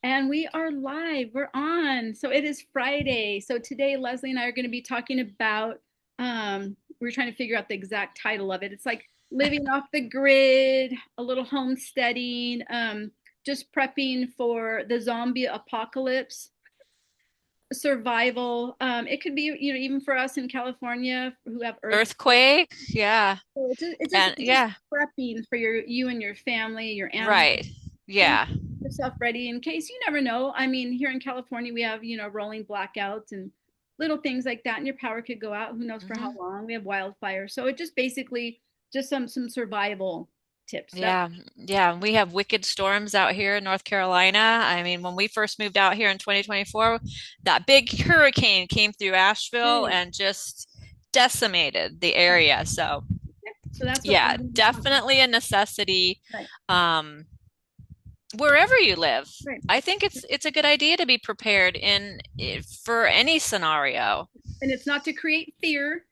And we are live. We're on. So it is Friday. So today, Leslie and I are going to be talking about, we're trying to figure out the exact title of it. It's like living off the grid, a little homesteading, just prepping for the zombie apocalypse, survival. It could be, even for us in California who have earthquakes. Earthquake, yeah. So it's just Yeah, prepping for you and your family, your animals, right. getting Yeah. yourself ready in case you never know. I mean, here in California, we have, rolling blackouts and little things like that, and your power could go out. Who knows for how hmm long? We have wildfires. So it just basically just some survival tips. That's Yeah. Yeah. We have wicked storms out here in North Carolina. I mean, when we first moved out here in 2024, that big hurricane came through Asheville big. and just decimated the area. So, So that's what we're yeah, going to be talking definitely a necessity. about. Right. Um, Wherever you live, Right. I think it's a good idea to be prepared for any scenario. And it's not to create fear,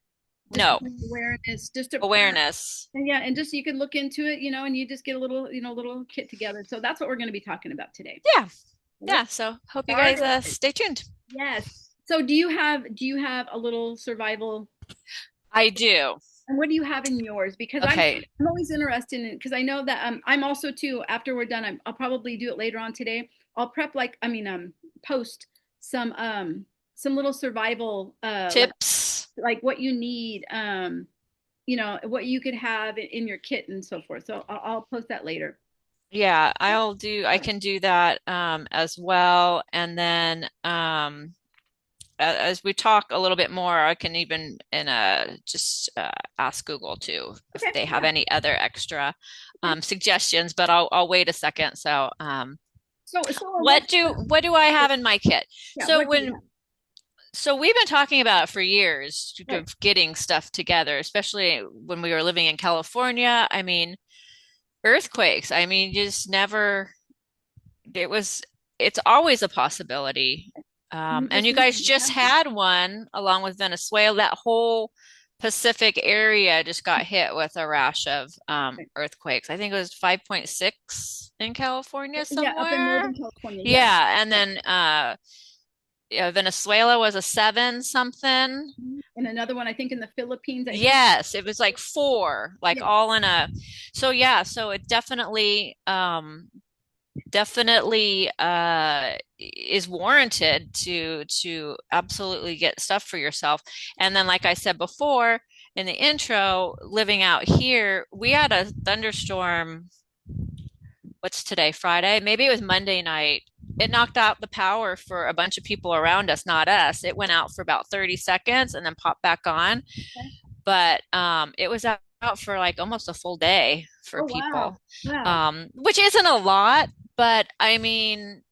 just to No, bring awareness, just to prep. awareness. And yeah, and just you can look into it, and you just get a little, little kit together. So that's what we're going to be talking about today. Yeah. Let's Yeah. So hope you start guys it. stay tuned. Yes. So do you have a little survival, I do. and what do you have in yours? Because Okay. I'm always interested in, because I know that I'm also too, after we're done, I'll probably do it later on today. I'll prep, like, post some little survival, Tips. like what you need, what you could have in your kit and so forth. So I'll post that later. Yeah, I can do that as well. And then as we talk a little bit more, I can even just ask Google too if Okay. they have Yeah. any other extra Okay. suggestions, but I'll wait a second. So So let's what do I have in my kit? yeah, So what do you when have? So we've been talking about it for years Right. of getting stuff together, especially when we were living in California. I mean, earthquakes. I mean, just never, it was, it's always a possibility. You And just you need guys to just have them. had one along with Venezuela. That whole Pacific area just got hit with a rash of Right. earthquakes. I think it was 5.6 in California Yeah, up in somewhere. Northern California. Yeah. Yeah. And Yeah. then yeah, Venezuela was a seven something. And another one, I think, in the Philippines, I think. Yes, it was like four, like Yeah. all in a. So yeah, so it definitely is warranted to absolutely get stuff for yourself. And then like I said before in the intro, living out here, we had a thunderstorm. What's today, Friday? Maybe it was Monday night. It knocked out the power for a bunch of people around us, not us. It went out for about 30 seconds and then popped back on. Okay. But it was out for like almost a full day for Oh, wow. people, Wow. which isn't a lot. But I mean,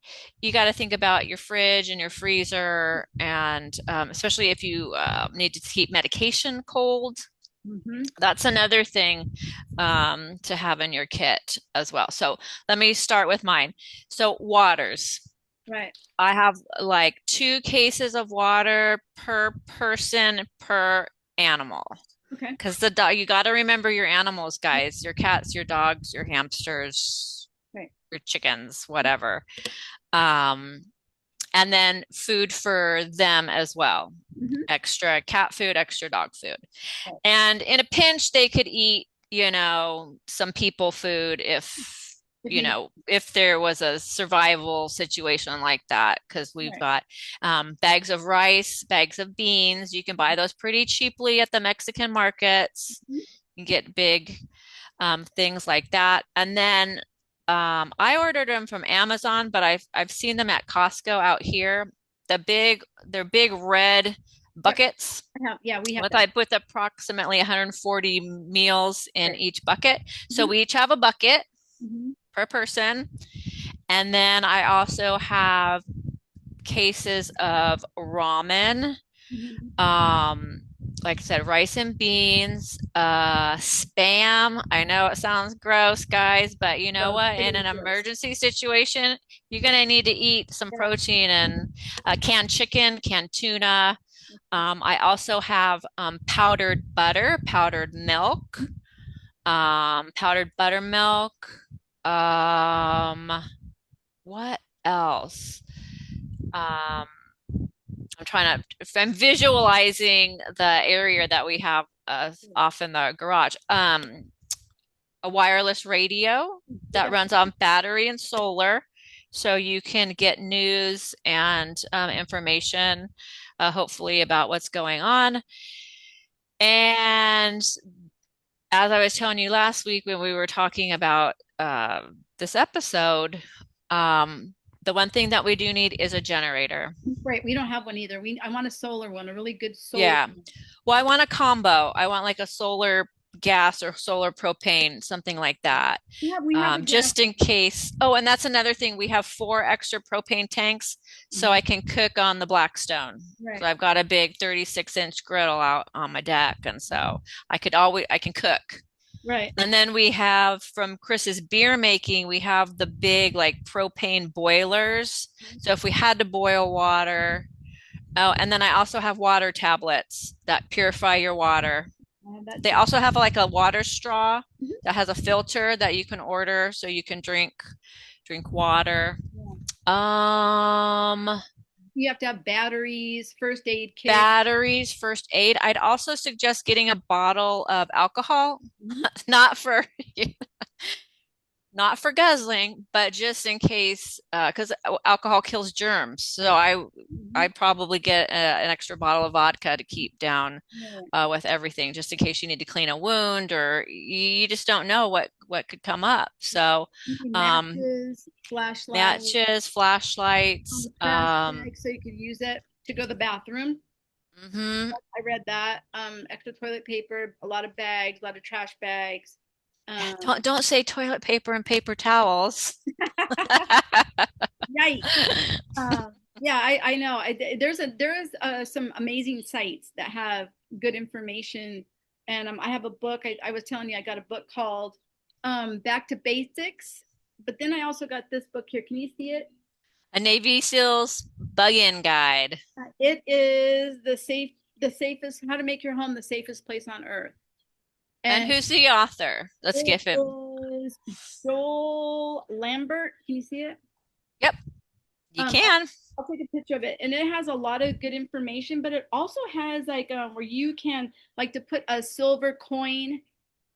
you got to think about your fridge and your freezer, and especially if you need to keep medication cold. Hmm. That's another thing to have in your kit as well. So let me start with mine. So waters. Right. I have like 2 cases of water per person per animal. Okay. Because the dog, you got to remember your animals, guys, your cats, your dogs, your hamsters, Right. your chickens, whatever. Um, and then food for them as well. Hmm. Extra cat food, extra dog food. Right. And in a pinch, they could eat, some people food If you, if there was a survival situation like that, because we've right. got bags of rice, bags of beans. You can buy those pretty cheaply at the Mexican markets. Mhm. You get big things like that. And then I ordered them from Amazon, but I've seen them at Costco out here. They're big red Yep. buckets Yeah, we have with that. I put approximately 140 meals in Right. each bucket. So Hmm. we each have a bucket Hmm. per person. And then I also have cases of ramen. Hmm. Um, like I said, rice and beans, spam. I know it sounds gross, guys, but you know So it's what? In pretty an gross. emergency situation, you're gonna need to eat some Yeah. protein and canned chicken, canned tuna. I also have powdered butter, powdered milk, powdered buttermilk. Um, what else? Um, I'm trying to, if I'm visualizing the area that we have off in the garage. A wireless radio that Yeah. runs on battery and solar. So you can get news and information, hopefully, about what's going on. And as I was telling you last week when we were talking about this episode, the one thing that we do need is a generator. Right. We don't have one either. I want a solar one, a really good solar Yeah. one. Well, I want a combo. I want like a solar gas or solar propane, something like that. We have a gas. Just in case. Oh, and that's another thing. We have 4 extra propane tanks so I can cook on the Blackstone. So Right. I've got a big 36-inch griddle out on my deck. And so I can cook. Right. And then we have from Chris's beer making, we have the big like propane boilers. So if we had to boil water, oh, and then I also have water tablets that purify your water. I have that They too. also have like a water straw Mhm. that has a filter that you can order so you can drink water. Yeah. Um, You have to have batteries, first aid kit. batteries, first aid. I'd also suggest getting a bottle of alcohol, Mhm. not for not for guzzling, but just in case, because alcohol kills germs. So Mhm. I'd probably get an extra bottle of vodka to keep down Right. with everything, just in case you need to clean a wound or you just don't know what could come up. So, um, Matches, flashlight, matches, on flashlights. the trash bag so you could use it to go to the bathroom. Mhm. I read that. Extra toilet paper, a lot of bags, a lot of trash bags. Yeah, Um, don't say toilet paper and paper towels. Yikes. Yeah, I know. There is some amazing sites that have good information, and I have a book. I was telling you I got a book called Back to Basics, but then I also got this book here. Can you see it? A Navy SEAL's bug-in guide. It is the safest how to make your home the safest place on earth, And and who's the author? Let's it give him. is Joel Lambert. Can you see it? Yep, you Um, can. I'll take a picture of it, and it has a lot of good information, but it also has like where you can like to put a silver coin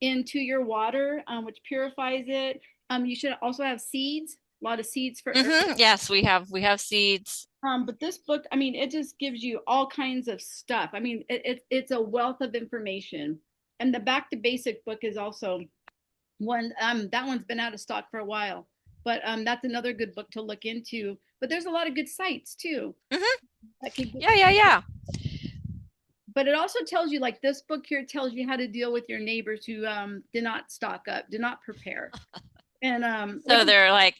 into your water, which purifies it. You should also have seeds, a lot of seeds for earth. Yes, we have seeds. But this book, I mean, it just gives you all kinds of stuff. I mean, it's a wealth of information. And the Back to Basic book is also one. That one's been out of stock for a while, but that's another good book to look into. But there's a lot of good sites too hmm that could get Yeah, you. yeah, yeah. But it also tells you, like this book here tells you how to deal with your neighbors who did not stock up, did not prepare, and which So is they're like,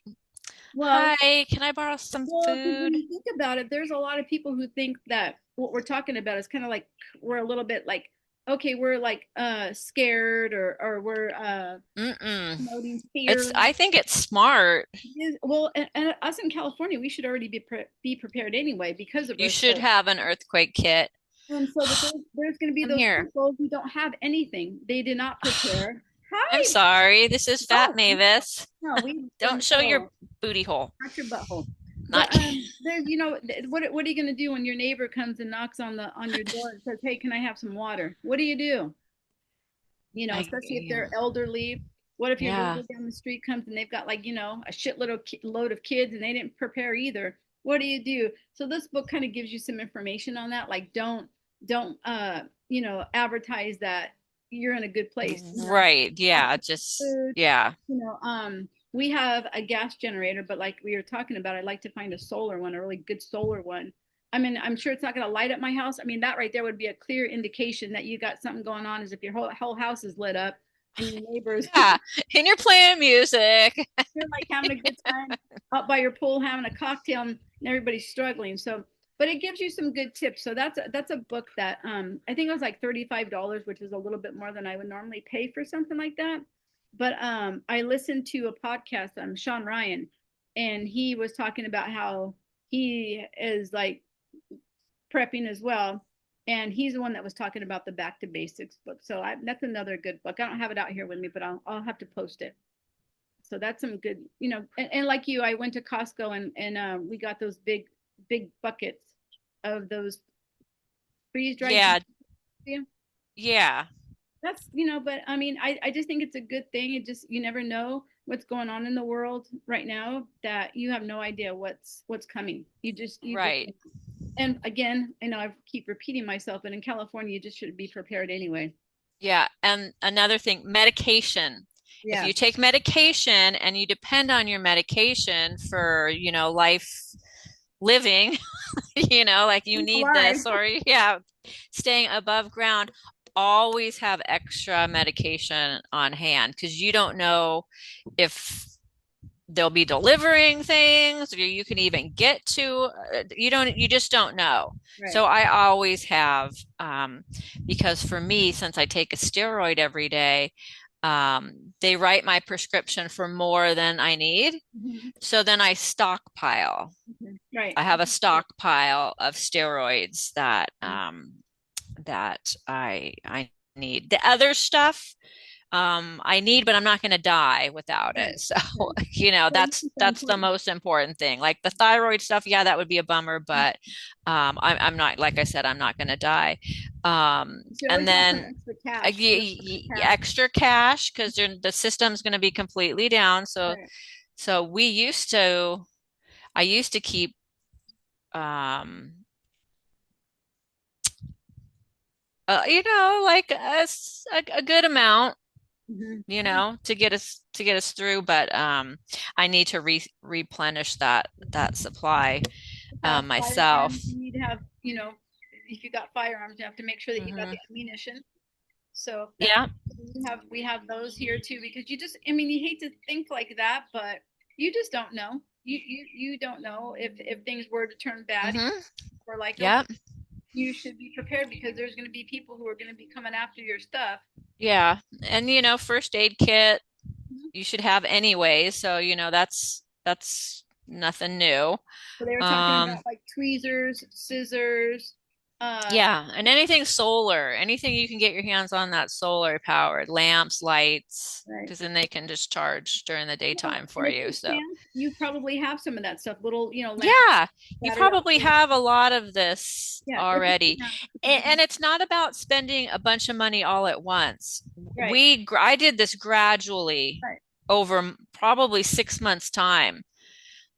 well, "Hi, can I borrow some well, because when food?" you think about it, there's a lot of people who think that what we're talking about is kind of like we're a little bit like okay, we're like scared or we're Mm-mm. promoting fear. I think it's smart. Well, and us in California, we should already be prepared anyway because of You should earthquakes. have an earthquake kit. And so, but there's going to be I'm those here. people who don't have anything. They did not prepare. I'm Hi. sorry. This is Fat Oh, Mavis. no, we Don't show your no, booty hole. not your butthole. But Not. there's what are you going to do when your neighbor comes and knocks on your door and says, "Hey, can I have some water?" What do you do? Especially if they're elderly. What if your Yeah. neighbor down the street comes and they've got like a shitload of load of kids and they didn't prepare either? What do you do? So this book kind of gives you some information on that. Like don't advertise that you're in a good place. Right. Yeah. Just, Food, yeah. we have a gas generator, but like we were talking about, I'd like to find a solar one, a really good solar one. I mean, I'm sure it's not going to light up my house. I mean, that right there would be a clear indication that you got something going on, is if your whole house is lit up and your neighbors Yeah. And you're playing music. you're like having a good time out by your pool having a cocktail and everybody's struggling. So, but it gives you some good tips. So that's a book that I think it was like $35, which is a little bit more than I would normally pay for something like that. But I listened to a podcast, Sean Ryan, and he was talking about how he is like prepping as well. And he's the one that was talking about the Back to Basics book. So that's another good book. I don't have it out here with me, but I'll have to post it. So that's some good, and like you, I went to Costco and we got those big buckets of those freeze dried. Yeah, yeah, That's, but I mean, I just think it's a good thing. It just, you never know what's going on in the world right now, that you have no idea what's coming. You just, right. and again, I know I keep repeating myself, but in California, you just should be prepared anyway. Yeah. And another thing, medication. If Yeah. you take medication and you depend on your medication for, life living, like you Keep need alive. this, or yeah, staying above ground, always have extra medication on hand because you don't know if they'll be delivering things or you can even get to you just don't know. Right. So I always have, because for me, since I take a steroid every day, they write my prescription for more than I need, Mhm. so then I stockpile. Mhm. Right. I have a stockpile of steroids that Mhm. I need. The other stuff, I need, but I'm not going to die without Right. it. So, Right. Well, you that's keep them that's the important. most important thing. Like the thyroid stuff, yeah, that would be a bummer, but I'm not, like I said, I'm not going to die. You should And always have some then extra cash. You have extra cash. extra cash because the system's going to be completely down. So, Right. we used to, I used to keep, um, like a good amount, Hmm. to get us through, but I need to replenish that supply Have myself. firearms. You need to have, if you got firearms, you have to make sure that you got Hmm. the ammunition. So that Yeah. we have those here too, because I mean, you hate to think like that, but you just don't know. You don't know if things were to turn bad, Hmm. or like, okay, Yeah. you should be prepared because there's going to be people who are going to be coming after your stuff. Yeah. And first aid kit Mhm. you should have anyway, so that's nothing new. So they were talking um about like tweezers, scissors, uh, Yeah, and anything solar, anything you can get your hands on that's solar powered, lamps, lights, right. because then they can just charge during the Well, daytime and for if you. you So, can, you probably have some of that stuff, little, lamp yeah, you battery probably operated. have a lot of this Yeah, already. if you And don't, it's not about spending a bunch of money all at once. right, I did this gradually right. over probably 6 months' time.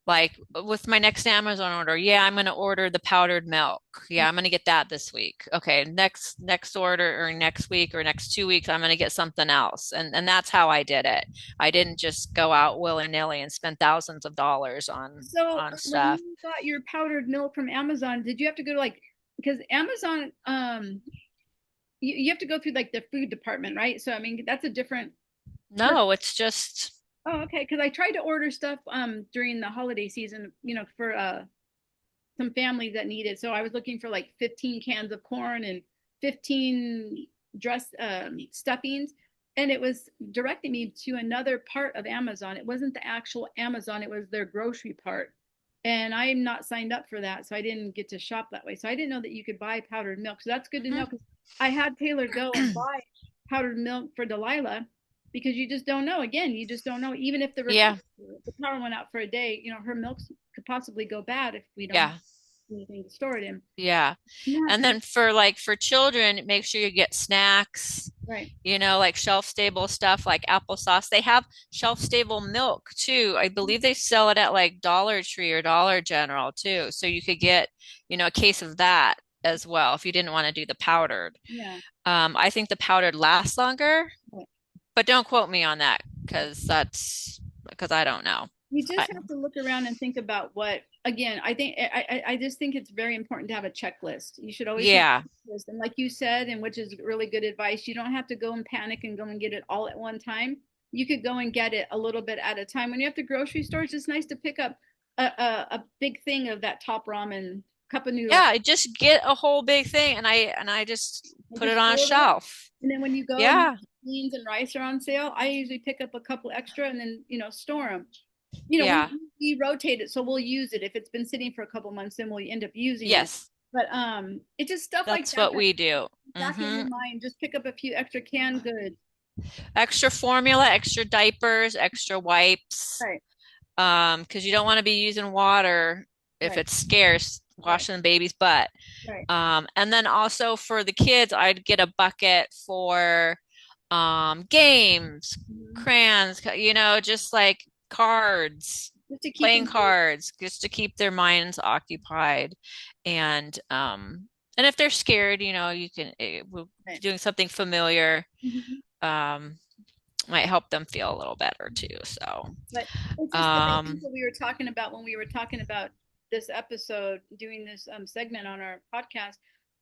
Like with my next Amazon order, yeah, I'm going to order the powdered milk. Yeah, I'm going to get that this week. Okay, next order or next week or next 2 weeks, I'm going to get something else. And that's how I did it. I didn't just go out willy-nilly and spend thousands of dollars So on when stuff. you got your powdered milk from Amazon, did you have to go to like, because Amazon, you have to go through like the food department, right? So I mean, that's a different person. No, it's just Oh, okay. Because I tried to order stuff during the holiday season, for some families that needed. So I was looking for like 15 cans of corn and 15 dress stuffings, and it was directing me to another part of Amazon. It wasn't the actual Amazon; it was their grocery part. And I'm not signed up for that, so I didn't get to shop that way. So I didn't know that you could buy powdered milk. So that's good to know, mhm. because I had Taylor go and buy powdered milk for Delilah, because you just don't know. Again, you just don't know. Even if Yeah, the power went out for a day, her milk could possibly go bad if we don't have yeah. anything to store it in. Yeah. Yeah, And then for children, make sure you get snacks, right. like shelf stable stuff like applesauce. They have shelf stable milk too. I believe they sell it at like Dollar Tree or Dollar General too. So you could get, a case of that as well if you didn't want to do the powdered. Yeah. I think the powdered lasts longer, Right. but don't quote me on that because I don't know. You just I, have to look around and think about what, again, I just think it's very important to have a checklist. You should always have yeah. a checklist. And like you said, and which is really good advice, you don't have to go and panic and go and get it all at one time. You could go and get it a little bit at a time. When you have to grocery stores, it's nice to pick up a big thing of that top ramen, cup of noodles, Yeah, just get a whole big thing and I just and put it just on a fill it up. shelf. And then when you go and Yeah. beans and rice are on sale, I usually pick up a couple extra and then, store them. Yeah. We rotate it, so we'll use it. If it's been sitting for a couple months, then we'll end up using it. Yes. But it's just stuff like That's that what we do. back in Hmm. your mind. Just pick up a few extra canned goods. Extra formula, extra diapers, extra wipes. Right, Because you don't want to be using water if right, it's scarce, right, washing the baby's butt. right. And then also for the kids, I'd get a bucket for games, Mhm. crayons, just like cards, Just to keep playing them busy. cards, just to keep their minds occupied. And if they're scared, you can Right. doing something familiar Mhm. um might help them feel a little better too. So, But it's just like I think um, what we were talking about when we were talking about this episode, doing this segment on our podcast.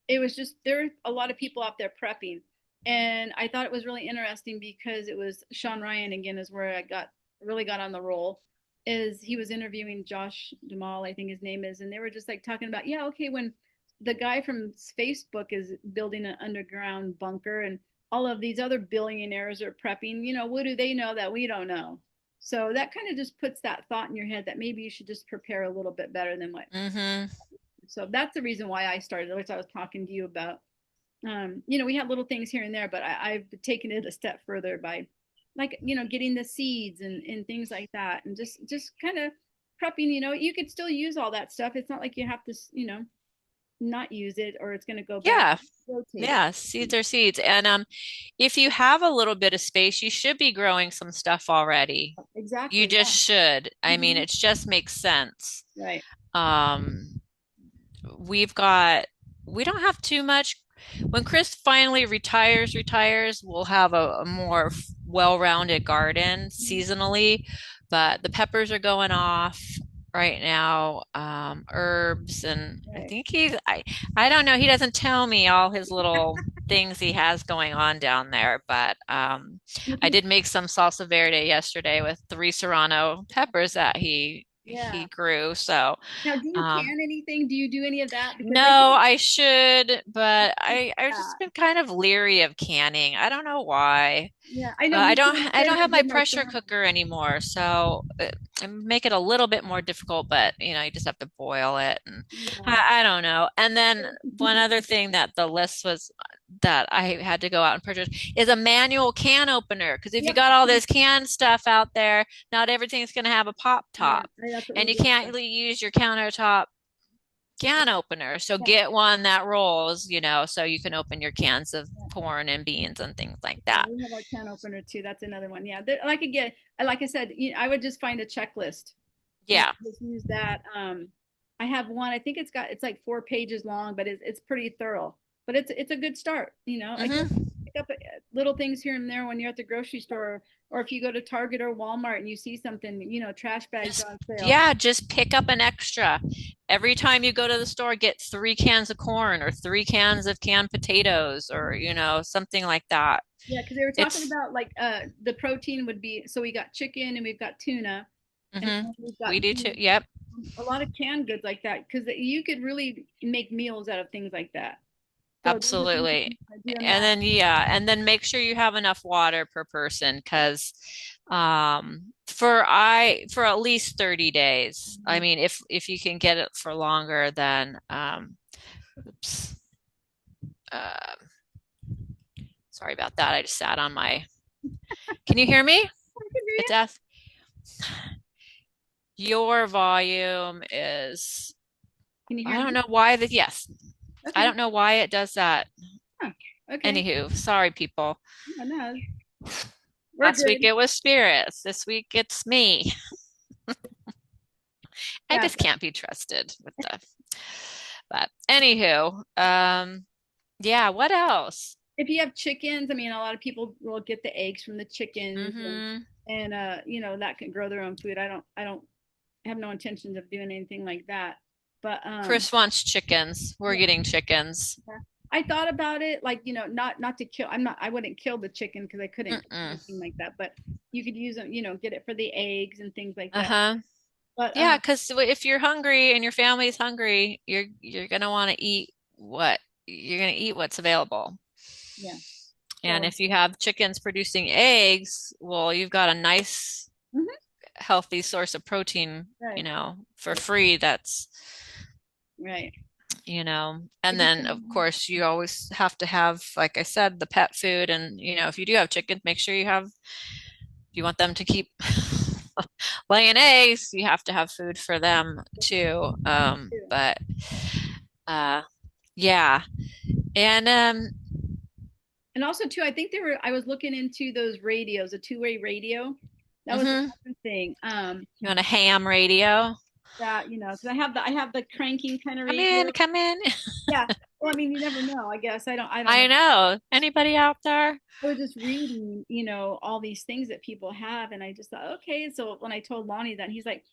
It was just there are a lot of people out there prepping, and I thought it was really interesting because it was Sean Ryan again is where I got really got on the roll. Is he was interviewing Josh Duhamel, I think his name is, and they were just like talking about, yeah, okay, when the guy from Facebook is building an underground bunker and all of these other billionaires are prepping, what do they know that we don't know? So that kind of just puts that thought in your head that maybe you should just prepare a little bit better than what. hmm So that's the reason why I started, which I was talking to you about. We had little things here and there, but I've taken it a step further by, like, getting the seeds and things like that, and just kind of prepping. You could still use all that stuff. It's not like you have to, not use it or it's going to go bad. Yeah, Rotate it. yeah, seeds are seeds. And if you have a little bit of space, you should be growing some stuff already. You Exactly. just Yeah. should. I mean, Hmm. it just makes sense. Right. Um, we've got, we don't have too much. When Chris finally retires, we'll have a more well-rounded garden Mhm. seasonally, but the peppers are going off right now, herbs, and I Right. think I don't know, he doesn't tell me all his little things he has going on down there, but I did make some salsa verde yesterday with 3 serrano peppers that he Yeah. grew, so Now, do you um, can anything? Do you do any of that? Because I no, think I should, but I've just that. been kind of leery of canning. I don't know why. Yeah, I know. I Me don't too. I don't I have my did my pressure family. cooker anymore, so I make it a little bit more difficult, but you just have to boil it and Yeah. I don't know. And then one other thing that the list was that I had to go out and purchase is a manual can opener because if you Yep. got all this canned stuff out there, not everything's going to have a pop Yeah, top. that's what And we you did. can't really use your countertop can opener. So Yeah, get one that rolls, so you can open your cans of yeah, corn and beans and things like yeah. that. We have our can opener too. That's another one. Yeah, like again, like I said, I would just find a checklist and Yeah. just use that. I have one. I think it's like 4 pages long, but it's pretty thorough. But it's a good start. Again, hmm pick up little things here and there when you're at the grocery store, or if you go to Target or Walmart and you see something, trash bags Just on sale. yeah, just pick up an extra. Every time you go to the store, get 3 cans of corn or 3 cans of canned potatoes or something like that. Yeah, because they were talking It's about like the protein would be, so we got chicken and we've got tuna and hmm then we've we got do too. beef, Yep. a lot of canned goods like that because you could really make meals out of things like that. So those are things Absolutely. doing And that. then yeah, and then make sure you have enough water per person because for at least 30 days. I Mhm. mean, if you can get it for longer then oops. Uh, sorry about that. I just sat on my Can you hear me? I can hear It's you. asked your volume is Can you I hear don't me? know why the yes. I Okay. don't know why it does that. Huh. Okay. Anywho, sorry people. Yeah, no, we're Last week good. it was spirits. This week it's me. I Yeah. just can't be trusted with the. But anywho, yeah, what else? If you have chickens, I mean, a lot of people will get the eggs from the chickens hmm and that can grow their own food. I don't have no intentions of doing anything like that. But Chris wants chickens. We're yeah, getting chickens. yeah. I thought about it, like, not to kill. I wouldn't kill the chicken because I couldn't cook Mm-mm. anything like that. But you could use them, get it for the eggs and things like that. Uh-huh. But Yeah, because if you're hungry and your family's hungry, you're gonna want to eat what you're gonna eat what's available. yeah, And so if you have chickens producing eggs, well, you've got a nice, mhm, healthy source of protein, right, for right, free. That's right. And then of course you always have to have, like I said, the pet food. And, if you do have chickens, make sure you want them to keep laying eggs, you have to have food for them too. But uh, yeah. And And also too, I think I was looking into those radios, a two-way radio. That was mhm. another thing. You want a ham radio? That, because I have the cranking kind of Come radio. in, come in. Yeah. Well, I mean, you never know. I guess I don't know. I know. Anybody out there? I was just reading, all these things that people have, and I just thought, okay. So when I told Lonnie that, he's like,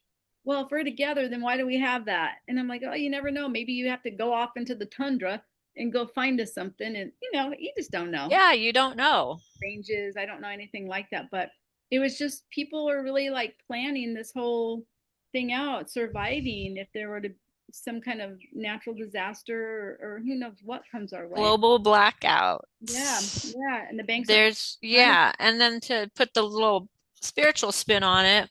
"Well, if we're together, then why do we have that?" And I'm like, "Oh, you never know. Maybe you have to go off into the tundra and go find us something, and you just don't know." Yeah, you don't know. Ranges, I don't know anything like that, but it was just people are really like planning this whole thing out, surviving if there were to some kind of natural disaster or who knows what comes our way. Global blackout. Yeah, yeah, and the banks are running. Yeah. And then to put the little spiritual spin on it,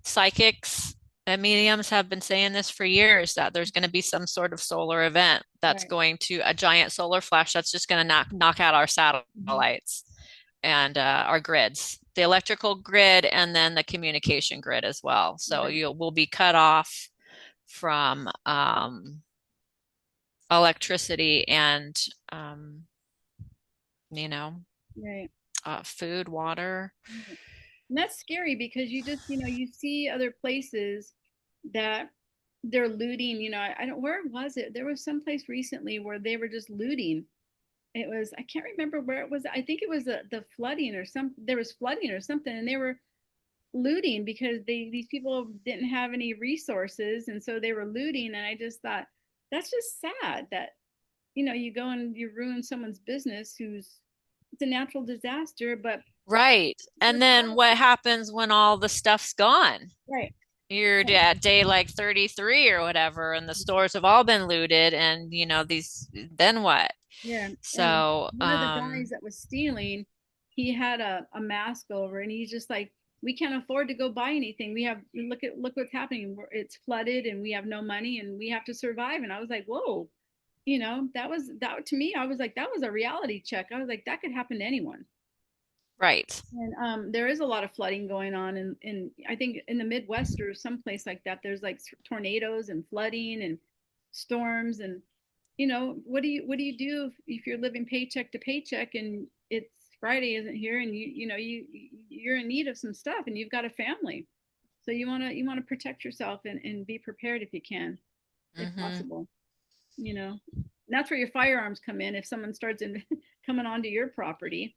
psychics and mediums have been saying this for years that there's going to be some sort of solar event that's Right. going to a giant solar flash that's just going to knock out our Mhm. satellites and our grids, the electrical grid, and then the communication grid as well. So Right. you will be cut off from electricity and um, you know Right. food, water. Right. And that's scary because you just, you see other places that they're looting. I don't, where was it? There was some place recently where they were just looting. It was, I can't remember where it was. I think it was the flooding or there was flooding or something, and they were looting because these people didn't have any resources, and so they were looting. And I just thought that's just sad that you go and you ruin someone's business who's it's a natural disaster, but Right. And then what happens when all the stuff's gone? right. You're Right. at day like 33 or whatever, and the stores have all been looted, and then what? Yeah, and So, one of the guys that was stealing, he had a mask over, and he's just like, "We can't afford to go buy anything. We have look what's happening. It's flooded, and we have no money, and we have to survive." And I was like, "Whoa." That to me, I was like, that was a reality check. I was like, that could happen to anyone. right. And there is a lot of flooding going on, in I think in the Midwest or someplace like that. There's like tornadoes and flooding and storms, and what do you do if you're living paycheck to paycheck and it's Friday isn't here, and you're in need of some stuff and you've got a family, so you want to protect yourself and be prepared if you can, if Hmm. possible. And that's where your firearms come in if someone starts coming onto your property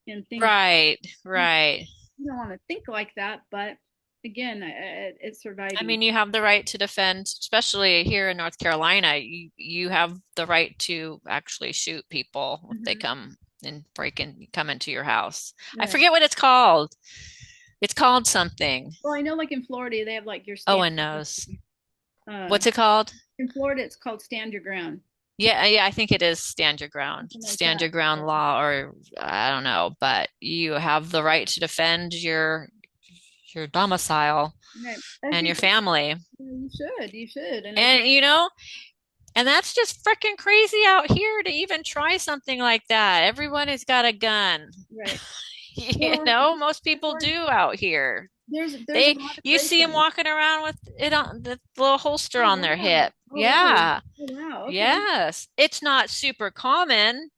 and things. Right, right. You don't want to think like that, but again, it's I surviving. mean, you have the right to defend, especially here in North Carolina. You have the right to actually shoot people if they Hmm. come and come into your house. I Right. forget what it's called. It's called something. Well, I know, like in Florida, they have like your stand. Owen knows. Uh, What's it called? in Florida, it's called stand your ground, Yeah, yeah, I think it is stand your ground. something like Stand that. your ground law, or I don't know, but you have the right to defend your domicile Right. I and think your family. you should, and I think And and that's just freaking crazy out here to even try something like that. Everyone has got a gun. right. Well, Most that's people why do out here. there's a lot of You see them break-ins. walking around with it on the little holster Oh on their wow. hip. Oh really? Yeah. Oh wow. Okay. Yes. It's not super common,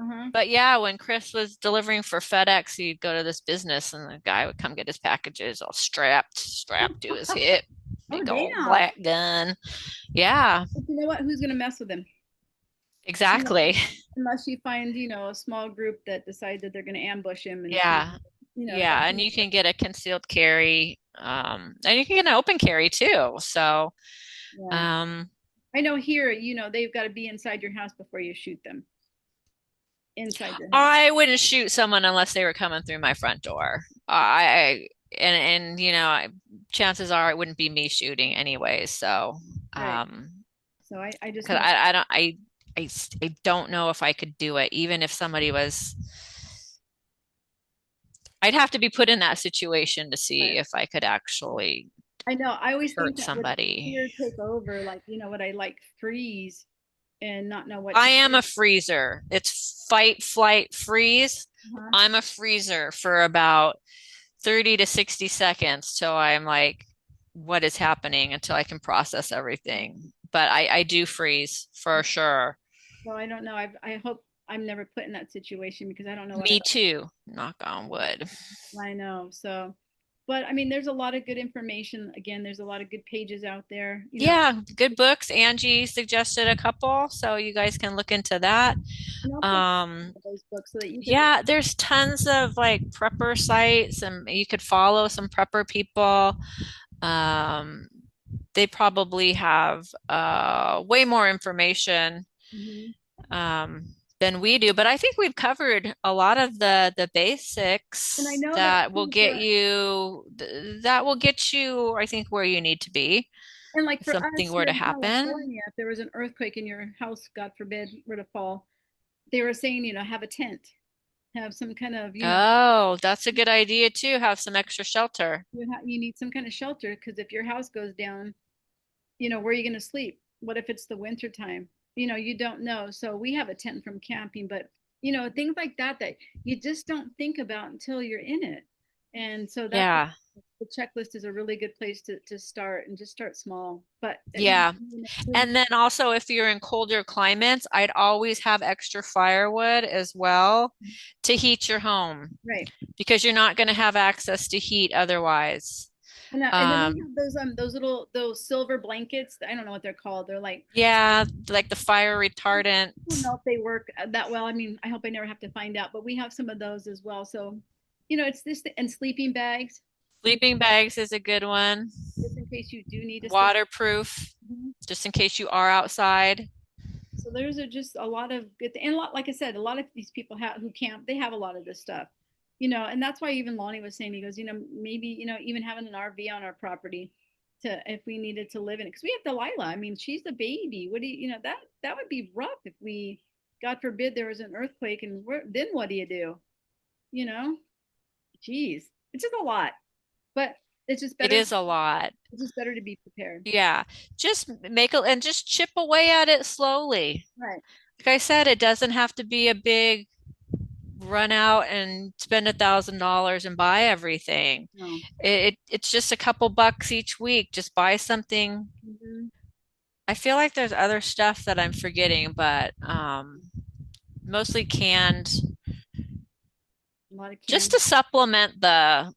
Uh-huh. but yeah, when Chris was delivering for FedEx, he'd go to this business and the guy would come get his packages all strapped to his hip, Oh big old damn. black gun. Yeah, But you know what? Who's gonna mess with him? Unless exactly. unless you find, a small group that decide that they're gonna ambush him and Yeah. Yeah, something and you like that. can get a concealed carry, and you can get an open carry too. So, Yeah. um, I know here, they've got to be inside your house before you shoot them. Inside your house. I wouldn't shoot someone unless they were coming through my front door. I and chances are it wouldn't be me shooting anyway. So, Right. So I just because know. I don't know if I could do it, even if somebody was. I'd have to be put in that situation to see Right. if I could actually I know. I always think hurt that would somebody. fear take over, like, would I like freeze? and not know what I to am do. a freezer. It's fight, flight, freeze. Uh-huh. I'm a freezer for about 30 to 60 seconds till I'm like, what is happening until I can process everything. But I do freeze for sure. So I don't know. I hope I'm never put in that situation because I don't know what Me too, knock on wood. I know. So, but I mean, there's a lot of good information. Again, there's a lot of good pages out there. Yeah, good books. Angie suggested a couple, so you guys can look into that. And I'll put Um, those books so that you can look. yeah, there's tons of like prepper sites and you could follow some prepper people. Um, they probably have way more information Mhm. than we do, but I think we've covered a lot of the And I basics know that that will too, get you that will get you, I think, where you need to be and like if for something us were here to in happen. California, if there was an earthquake in your house, God forbid, were to fall, they were saying, have a tent, have some kind of, Oh, that's a good idea too. Have some extra shelter. you need some kind of shelter because if your house goes down, where are you going to sleep? What if it's the winter time? You don't know. So we have a tent from camping, but things like that that you just don't think about until you're in it. And so that's Yeah. the checklist is a really good place to start and just start small. But Yeah. And then also, if you're in colder climates, I'd always have extra firewood as well to heat your home right. because you're not going to have access to heat otherwise. And then we Um, have those little those silver blankets. I don't know what they're called. They're like yeah, like the fire retardant. I don't know if they work that well. I mean, I hope I never have to find out, but we have some of those as well. So, it's this and sleeping bags, Sleeping bags is a good one. just in case you do need to sleep. Waterproof, Mhm. just in case you are outside. So those are just a lot of good, and a lot, like I said, a lot of these people who camp, they have a lot of this stuff, and that's why even Lonnie was saying, he goes, maybe, even having an RV on our property if we needed to live in it, because we have Delilah. I mean, she's a baby. What do that would be rough if God forbid, there was an earthquake, and then what do you do? You know, Geez, it's just a lot, but it's just It better. is a lot. It's just better to be prepared. Yeah, just make a and just chip away at it slowly. Right. Like I said, it doesn't have to be a big run out and spend $1,000 and buy everything. No. It's just a couple bucks each week. Just buy something. Hmm. I feel like there's other stuff that I'm forgetting, but mostly canned, A lot of just cans. to supplement the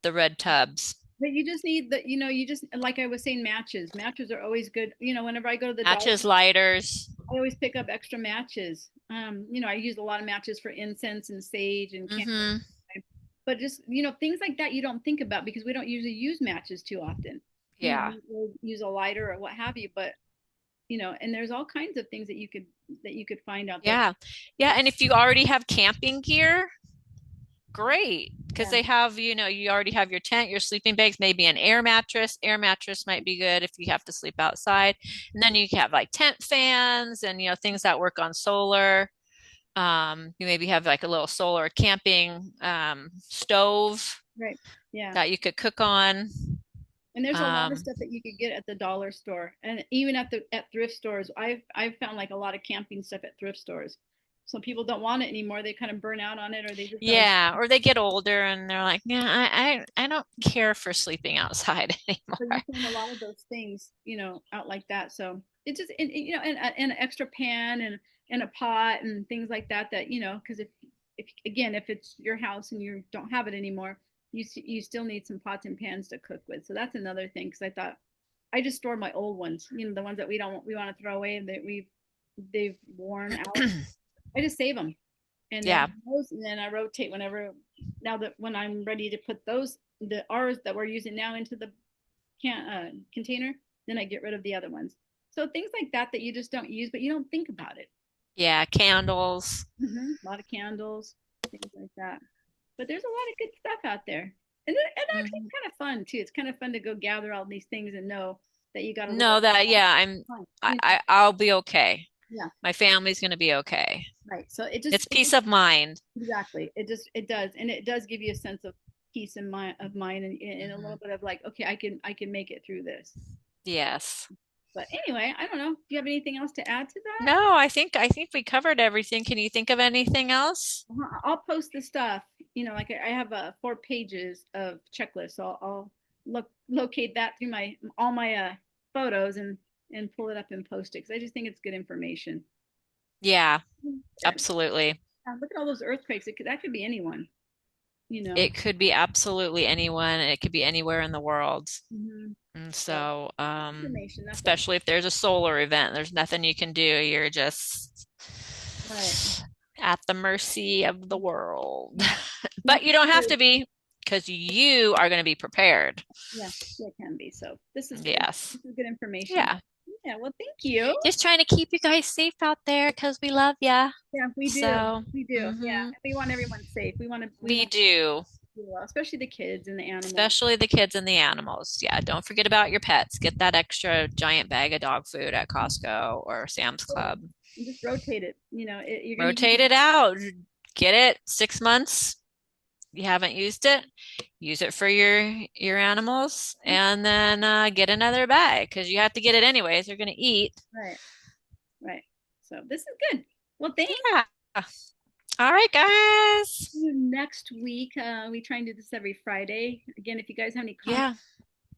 red tubs. But you just need you just like I was saying, matches. Matches are always good. Whenever I go to the dollar, Matches, lighters. I always pick up extra matches. I use a lot of matches for incense and sage and candles. Hmm. But just, things like that you don't think about because we don't usually use matches too often. Yeah. We'll use a lighter or what have you, but and there's all kinds of things that you could find out there. Yeah. Yeah. And if you already have camping gear, great. Because Yeah. they have, you already have your tent, your sleeping bags, maybe an air mattress. Air mattress might be good if you have to sleep outside. And then you can have like tent fans and, things that work on solar. You maybe have like a little solar camping stove Right. Yeah. that you could cook on. And there's a lot of Um, stuff that you could get at the dollar store, and even at thrift stores. I've found like a lot of camping stuff at thrift stores. Some people don't want it anymore. They kind of burn out on it, or they just don't. yeah, or they get older and they're like, yeah, I don't care for sleeping outside But you anymore. find a lot of those things, out like that. So it's just, and an extra pan and a pot and things like that. That because if again, if it's your house and you don't have it anymore, you still need some pots and pans to cook with. So that's another thing. Because I thought I just stored my old ones, the ones that we want to throw away that they've worn out. I just save them, and then Yeah. I rotate whenever. Now that when I'm ready to put the ours that we're using now into the container, then I get rid of the other ones. So things like that you just don't use, but you don't think about it. Yeah, candles. A lot of candles, things like that. But there's a lot of good stuff out there, and actually Mhm. it's kind of fun too. It's kind of fun to go gather all these things and know that you got a No, little that yeah, time. I'll be okay. Yeah, My family's gonna be okay. right. So It's peace of mind. exactly. It does, and it does give you a sense of peace and mind and a little Mhm. bit of like, okay, I can make it through this. Yes. But anyway, I don't know. Do you have anything else to add to that? No, I think we covered everything. Can you think of anything else? I'll post the stuff. Like I have 4 pages of checklists. So I'll locate that through my all my photos and pull it up and post it because I just think it's good information. Yeah, Yeah, absolutely. look at all those earthquakes. That could be anyone. You know. It could be absolutely anyone, and it could be anywhere in the world. Hmm. And So so, information. That's all. especially if there's a solar event, there's nothing you can do. You're just Right. at the mercy of the world. Yeah. But you Nothing don't have good. to be because you are going to be prepared. Yeah, it can be. So this is good. Yes. This is good information. Yeah. Yeah. Well, thank you. Just trying to keep you guys safe out there because we love ya. Yeah, we do. So, We do. Yeah. We want everyone safe. We we want do, to do well, especially the kids and the animals. especially the kids and the animals. Yeah, don't forget about your pets. Get that extra giant bag of dog food at Costco or Sam's Club. And just rotate it. You're going to use Rotate it out. Get it 6 months. You haven't used it. Use it for your animals, it. and then get another bag because you have to get it anyways. They're going to eat. Right. Right. So this is good. Well, thanks. Yeah. All right, guys. See you next week. We try and do this every Friday. Again, if you guys have any comments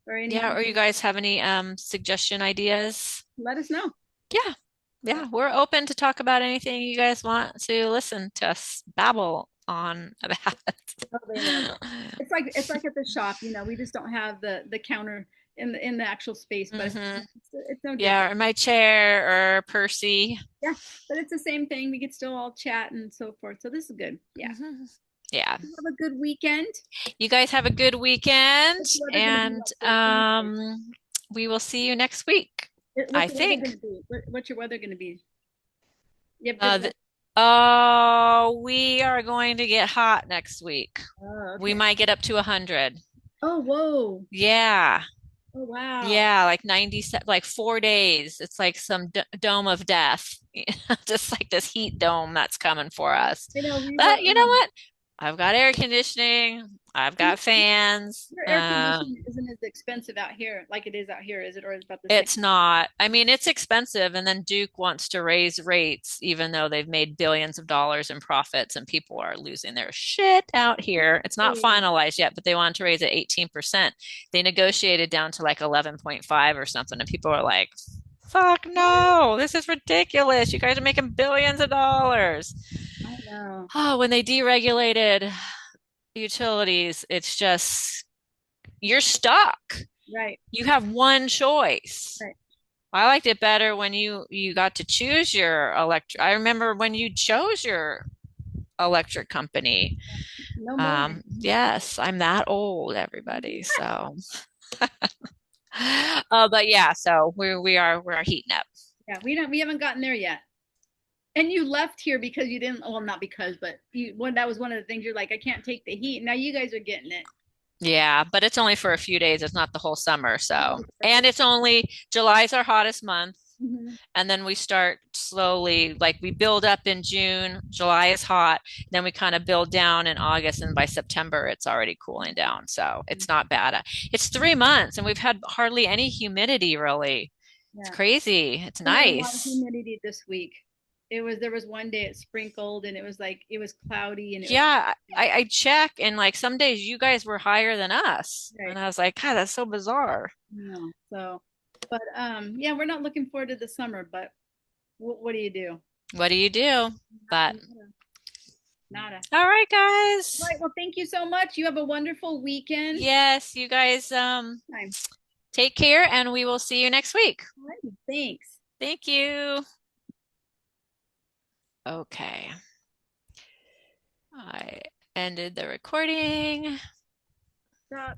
Yeah. or any, Yeah. Or you guys have any suggestion ideas? let us know. Yeah. So, Yeah. We're open to talk about anything you guys want to listen to us babble on about. oh, they love it. It's like at the shop. We just don't have the counter in the actual space, but Hmm. it's no Yeah, different. or my chair or Percy. Yeah, but it's the same thing. We could still all chat and so forth. So this is good. Yeah. Hmm. Yeah. Have a good weekend. You guys have a good weekend, What's the weather going to be and like there for you guys? we will see you next week, What's I the weather going think. to be? What's your weather going to be? You have good Uh, weather. th oh, we are going to get hot next week. Oh, We okay. might get up to 100. Oh, whoa. Yeah. Oh, wow. Yeah, like 90, like 4 days. It's like some d dome of death, just like this heat dome that's coming for us. I know we were But you know what? I've got air conditioning. I've got fans. your air conditioning isn't as expensive out here like it is out here, is it? Or is it about the same? It's not. I mean, it's expensive, and then Duke wants to raise rates, even though they've made billions of dollars in profits, and people are losing their shit out here. It's not Oh, finalized yet, but they wanted to raise it 18%. They negotiated down to like 11.5 or something, and people are like, fuck no, this is ridiculous. You guys are making billions of dollars. I know. Oh, when they deregulated utilities, it's just you're stuck. Right. You have one choice. Right. I liked it better when you got to choose your electric. I remember when you chose your electric company. No more. Yes, I'm that old, everybody. So, but yeah, so we're heating up. Yeah, we haven't gotten there yet. And you left here because you didn't, well, not because, but that was one of the things you're like, I can't take the heat. Now you guys are getting it. Yeah, but it's only for a few days. It's not the whole summer. So, and it's only July's our hottest month. Mhm. And then we start slowly, like we build up in June, July is hot, then we kind of build down in August, and by September it's already cooling down. So it's not bad. It's 3 months and we've had hardly any humidity really. It's Yeah. crazy. It's We had a lot of nice. humidity this week. There was one day it sprinkled and it was cloudy and it was Yeah, I check, and like some days you guys were higher than us. right. And I was like, God, that's so bizarre. No. So, but yeah, we're not looking forward to the summer, but what do you do? What do you do? But Nada. all right, All guys. right. Well, thank you so much. You have a wonderful weekend. Yes, you guys Time. take care, and we will see you next week. All right. Thanks. Thank you. Okay. I ended the recording. Stop.